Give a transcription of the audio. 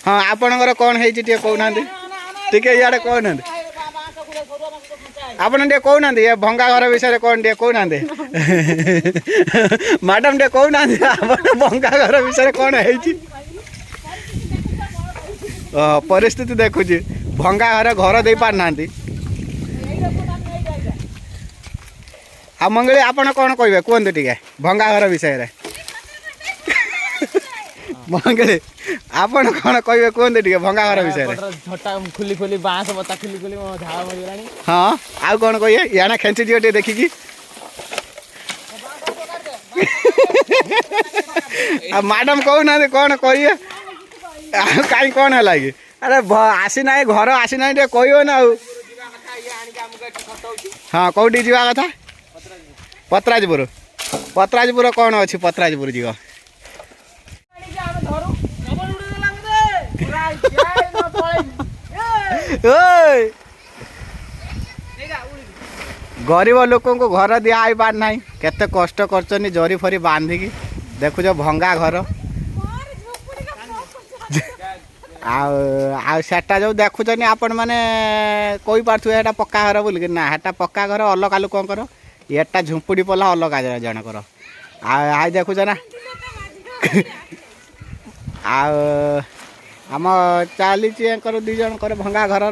हाँ आपणकर कौन है कहना टे इे कहना आपन टे कहना ये भंगा घर विषय कौन टे कहना मैडम टे कहना भंगा घर विषय कौन है परिस्थिति देखुची भंगा घर घर दे पार ना आ मंगली आपण कौन कहे कहतु टे भंगा घर विषय मंगली आपण कौन कहे कहतु टे भंगा घर विषय झटा खुली खुली बांस बता खुली खुली मो झाड़ मरिगलानी हाँ आउ कौन कहे याना खेची दियो टे देखिकी आ मैडम कहना कौन कहे कहीं कौन है कि अरे आसी ना घर आसी ना टे कह ना हाँ कौटी जा कथा पत्राजपुर पत्राजपुर कौन अच्छी पत्राजपुर जीव गरीब लोक को घर दिया आई पार ना केते कष्ट कर जरी फरी बांधिकी देखुच भंगा घर आटा जो देखुन आपण मैंने कही पार्थे पक्का घर बोल ना हेटा पक्का घर अलग लोकर एटा झुंपुड़ी पला अलग जनकर आ देखुच ना आम चली दी जनकर भंगा घर